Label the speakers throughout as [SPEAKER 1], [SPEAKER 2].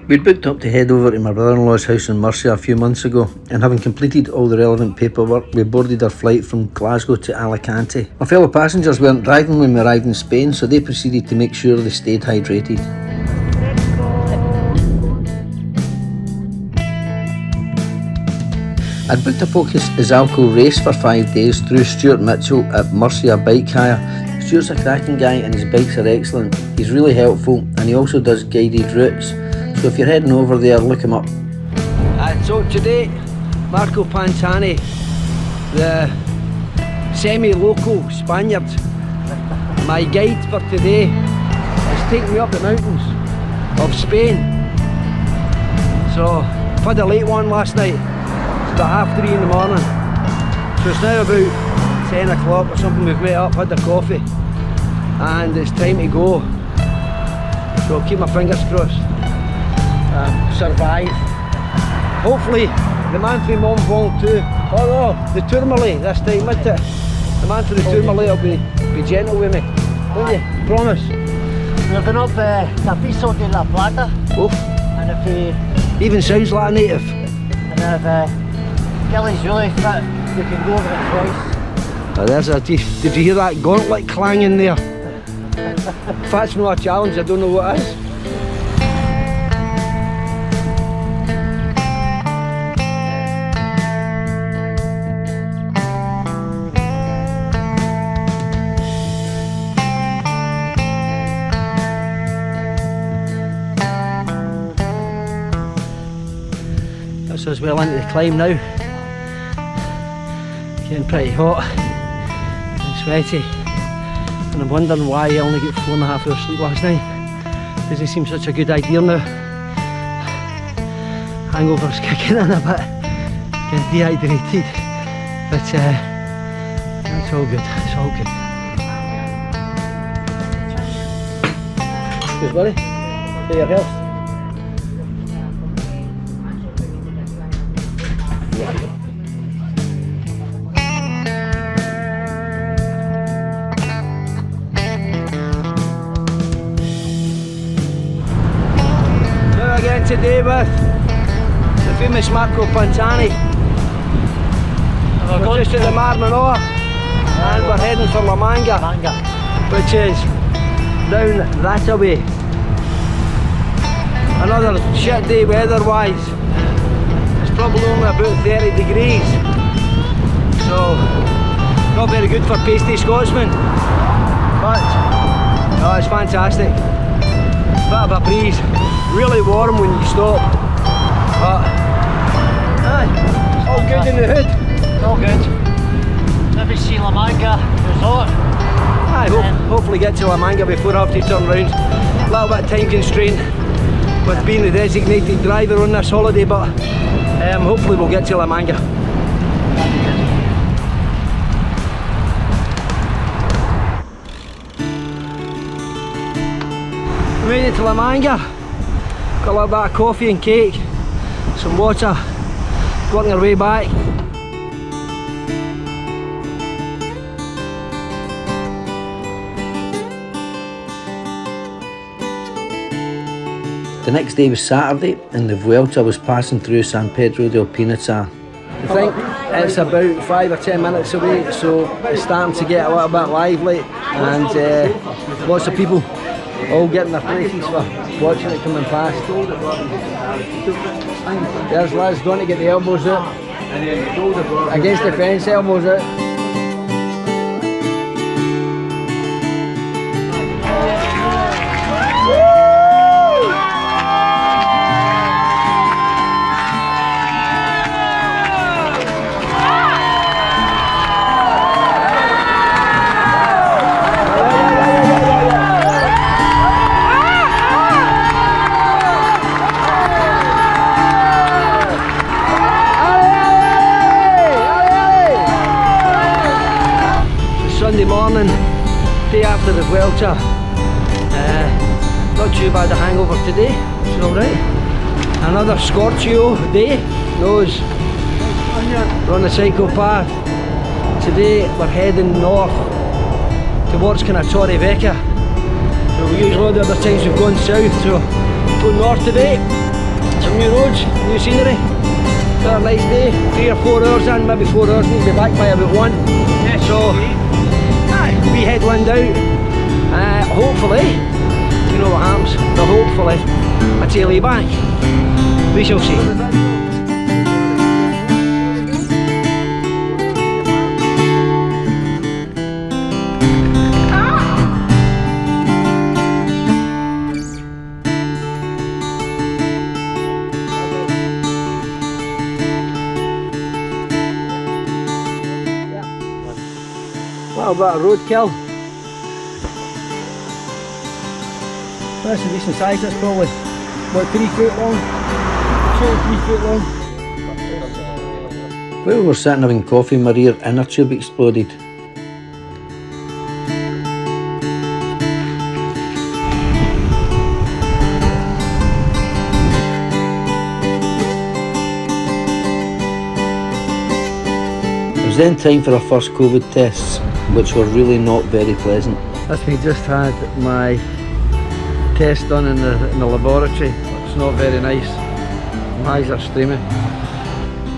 [SPEAKER 1] We'd booked up to head over to my brother-in-law's house in Murcia a few months ago, and having completed all the relevant paperwork, we boarded our flight from Glasgow to Alicante. My fellow passengers weren't driving when we arrived in Spain, so they proceeded to make sure they stayed hydrated. I'd booked a Focus Izalco race for 5 days through Stuart Mitchell at Murcia Bike Hire. Stuart's a cracking guy and his bikes are excellent. He's really helpful and he also does guided routes. So if you're heading over there, look him up. So today, Marco Pantani, the semi-local Spaniard, my guide for today, is taking me up the mountains of Spain. So I've had a late one last night. It's about 3:30 in the morning. So it's now about 10 o'clock or something. We've met up, had a coffee, and it's time to go. So keep my fingers crossed. Survive. Hopefully the man from Mont Blanc too. Oh no, the Tourmalet this time, isn't it? The man from the Tourmalet will be gentle with me, won't you? Promise.
[SPEAKER 2] We've been up Tapizo de la Plata.
[SPEAKER 1] Oof.
[SPEAKER 2] And if
[SPEAKER 1] even sounds like a native.
[SPEAKER 2] And if Gilly's really fit, we can go over it twice.
[SPEAKER 1] Oh, there's a, did you hear that gauntlet clanging there? If that's not a challenge, I don't know what is. That's us well into the climb now. Getting pretty hot and sweaty, and I'm wondering why I only got 4.5 hours sleep last night. Doesn't seem such a good idea now. Hangover's kicking in a bit, getting dehydrated, but that's all good, it's all good. Cheers buddy, for your health. Again today with the famous Marco Pantani. We're just at the Mar Menor and we're heading for La Manga, which is down that way. Another shit day weather wise. It's probably only about 30 degrees, so not very good for pasty Scotsmen, but oh, it's fantastic. Bit of a breeze. Really warm when you stop, but aye, all good in the hood.
[SPEAKER 2] All good. Maybe see La Manga resort.
[SPEAKER 1] Aye, hopefully get to La Manga before I have to turn round. A little bit of time constraint with being the designated driver on this holiday, but hopefully we'll get to La Manga. We made it to La Manga. Got a little bit of coffee and cake, some water, working our way back. The next day was Saturday and the Vuelta was passing through San Pedro del Pinatar. I think it's about 5 or 10 minutes away, so it's starting to get a little bit lively and lots of people all getting their places for watching it coming past. There's Liz going to get the elbows out. Against the fence, elbows out. Sunday morning, day after the Vuelta. Not too bad a hangover today, it's alright. Another Scorchio day, nose. We're on the cycle path. Today we're heading north towards kind of Torrevieja. So we usually the other times we've gone south, so go north today. some new roads, new scenery. Got a nice day, 3 or 4 hours in, maybe 4 hours, we'll be back by about 1. Yeah, so, we headwind out. Hopefully, you know what happens, but hopefully, a tailly back. We shall see. What about a roadkill? That's a decent size, that's probably about 3 foot long, 2 or 3 foot long. While we were sitting having coffee, my rear inner tube exploded. It was then time for our first COVID tests, which were really not very pleasant. As we just had my test done in the laboratory, it's not very nice. My eyes are streaming.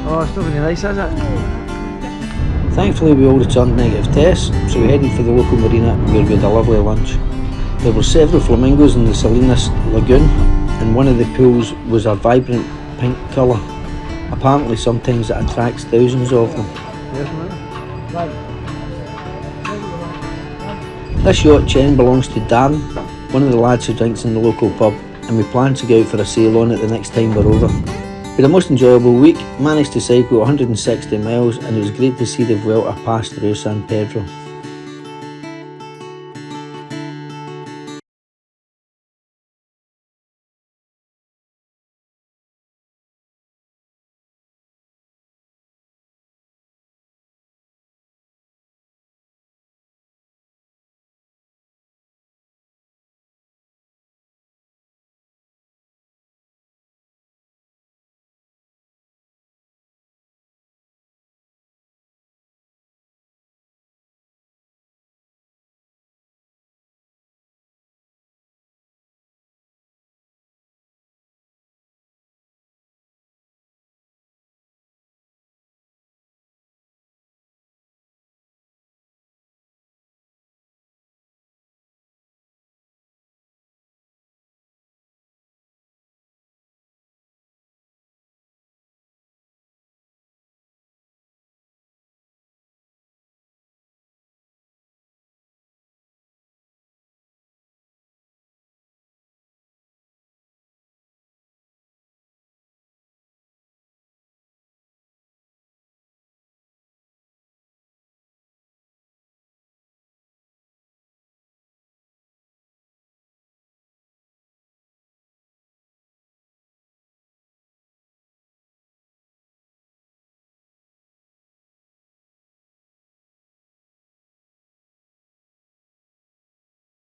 [SPEAKER 1] Oh, it's not very nice, is it? Thankfully we all returned negative tests, so we headed for the local marina where we had a lovely lunch. There were several flamingos in the Salinas Lagoon, and one of the pools was a vibrant pink colour. Apparently sometimes it attracts thousands of them. Yes, ma'am. Right. This yacht chain belongs to Darren, one of the lads who drinks in the local pub, and we plan to go out for a sail on it the next time we're over. We had a most enjoyable week, managed to cycle 160 miles, and it was great to see the Vuelta pass through San Pedro.